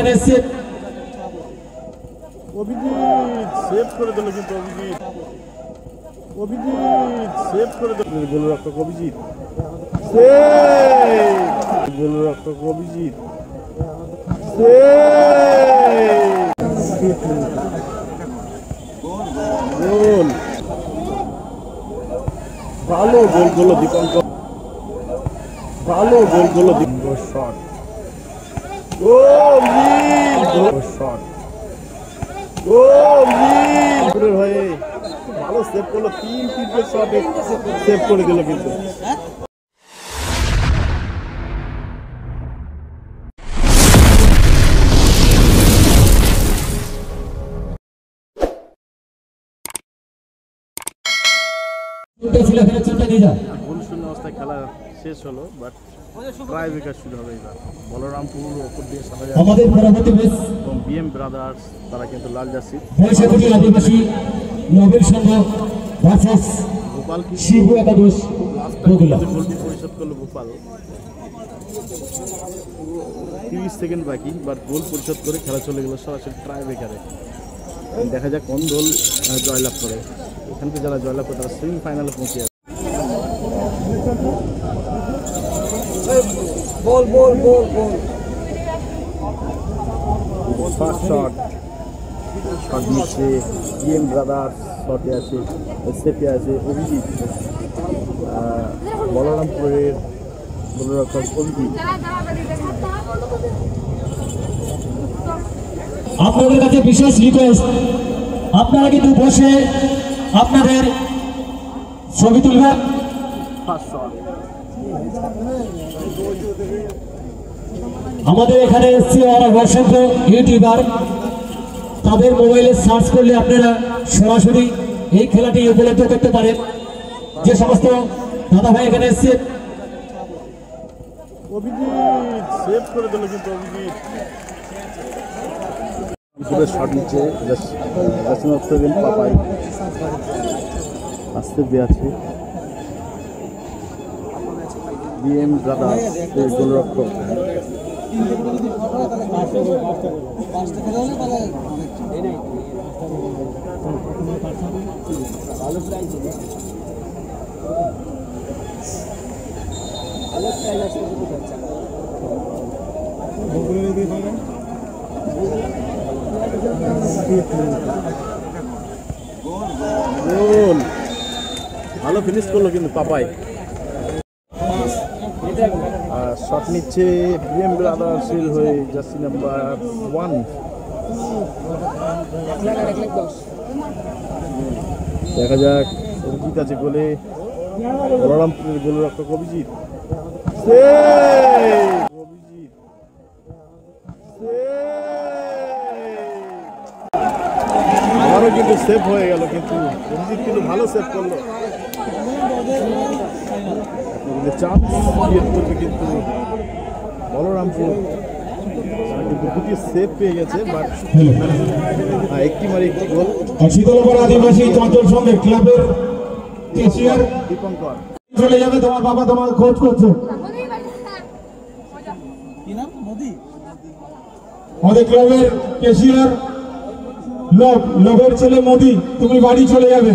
এখানে এসেছে অভিজিৎ সেভ করে দিল, কিন্তু অভিজিৎ সেভ করে দিল। গোলরক্ষক অভিজিৎ গোলরক্ষক অভিজিৎ গোল, ভালো গোল করলো দীপঙ্কর, ভালো গোল করলো দীপঙ্কর। শট, গোল শট, গোল হয়ে ভালো সেভ করলো, 3-3 শটে সেভ করে দিল কিন্তু। গোল শূন্য অবস্থায় খেলা শেষ হলো, বাট ট্রাই ব্রেকার শুরু হবে এবার। বলরামপুর ওপর দিয়ে আমাদের পরবর্তী ম্যাচ এবং বিএম ব্রাদার্স, তারা কিন্তু লাল জার্সি। বৈশাখী আদিবাসী নবীর সংঘ ভার্সেস ভোপাল শিবু একাদশ বগুড়া। গোলটি পরিশোধ করলো ভোপাল, 30 সেকেন্ড বাকি, বাট গোল পরিশোধ করে খেলা চলে গেল সরাসরি ট্রাই ব্রেকারে। দেখা যাক কোন দল জয়লাভ করে। এখানকে যারা জয়লাভ করে তারা সেমিফাইনালে পৌঁছে যাবে। ফার্স্ট শট নিচ্ছে বিএম ব্রাদার্স, শটে আছে সেপে আছে অভিজিৎ, বলরামপুরের গোলরক্ষক অভিজিৎ। আপনাদের কাছে বিশেষ রিকোয়েস্ট, আপনারা কিন্তু বসে আপনাদের ছবি তুলবেন। ফার্স্ট শট, আমাদের এখানে এসছে অসংখ্য ইউটিউবার, তাদের মোবাইলে সার্চ করলে আপনারা সরাসরি এই খেলাটি উপলব্ধ করতে পারেন। যে সমস্ত দাদা ভাই এখানে এসছে, অভিজিৎ সেভ করে দিল, কিন্তু অভিজিৎ শট নিচ্ছে পাপাই, আসতে আছে বিএম ব্রাদার্স গোলরক্ষক। গোল, ভালো ফিনিশ করলো কিন্তু পাপাই। শট নিচ্ছে বিএম ব্রাদার্সের হয়ে জার্সি নাম্বার 1। দেখা যাক অভিজিৎ আছে গোলে, বলরামপুরের গোলরক্ষক অভিজিৎ। আবারও কিন্তু সেভ হয়ে গেল, কিন্তু অভিজিৎ কিন্তু ভালো সেভ করলো। চাপ ক্রিয়েট করবে কিন্তু বলরামপুর, কিন্তু দুটি সেভ পেয়ে গেছে, বাট একটি মারে একটি গোল। শীতলপাড়া আদিবাসী চঞ্চল সঙ্গে ক্লাবের কেশিয়ার দীপঙ্কর চলে যাবে, তোমার বাবা তোমার খোঁজ করছে। আমাদের ক্লাবের কেশিয়ার লোকের ছেলে মোদি, তুমি বাড়ি চলে যাবে,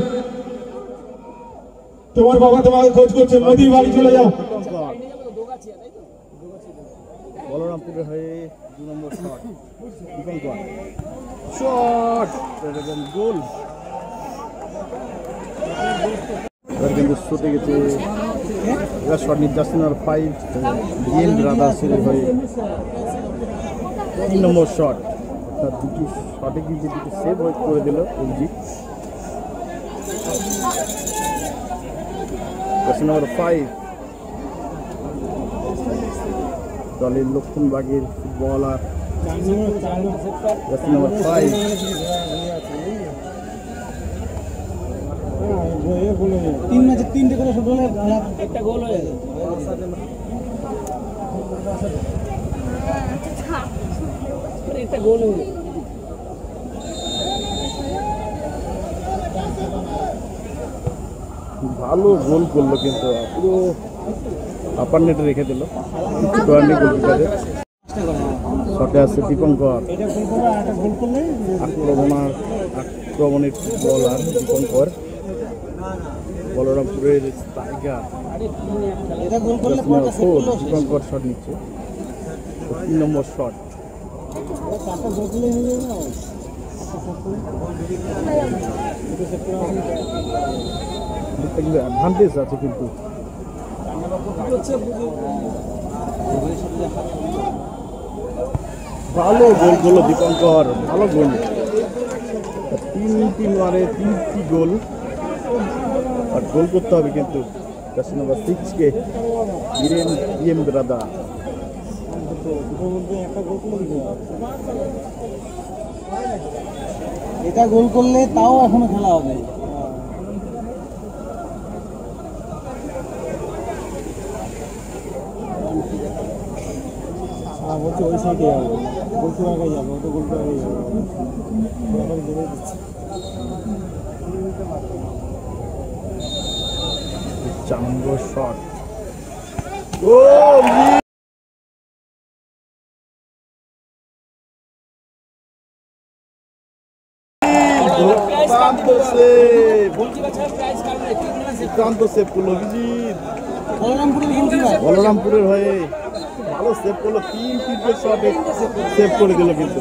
তোমার বাবা তোমাকে খোঁজ করছে, মোদি বাড়ি চলে যাও। বলরামপুরের হয়ে 2 নম্বর শট, দীপঙ্কর শট, গোল। এবার কিন্তু ছুটে গেছে, এবার শট নিচ্ছে জার্সি নাম্বার 5 বিএম ব্রাদার্সের হয়ে 3 নম্বর শট। অর্থাৎ দুটি শটে কিন্তু দুটি সেভ করে দিল অভিজিৎ। জার্সি নাম্বার 5 দলের লক্ষণবাগের ফুটবলার, জার্সি নাম্বার 5 3 ম্যাচে 3টে করে শট হলে একটা গোল হয়ে যাবে। একটা গোল হয়ে যাবে। ভালো গোল করলো, কিন্তু পুরো আপার নেটে রেখে দিল গোলকিপারে। শটে আছে দীপঙ্কর, এটা গোল করে আর একটা গোল করলে আক্রমণের বলার দীপঙ্কর, বলরামপুরের টাইগার এটা গোল করলে পরে দীপঙ্কর শট নিচ্ছে, 3 নম্বর শট। চারটা গোল করলে হয়ে যাবে না? অ্যাডভান্টেজ আছে কিন্তু ভালো গোল করলো দীপঙ্কর, ভালো গোল, 3 ওয়ারে 3টি গোল। আর গোল করতে হবে কিন্তু জার্সি নাম্বার 6 কে বীরেন্দ্র এটা গোল করলে তাও এখনো খেলা হবে। বলছি ওই সাইডে যাবো, গোলপুর আগে যাবো, ওটা গোলপুর আগে যাবো। 4 নম্বর শট, বলরামপুরের হয়ে ভালো সেভ করলো, 3 শটে সেভ করে দিল কিন্তু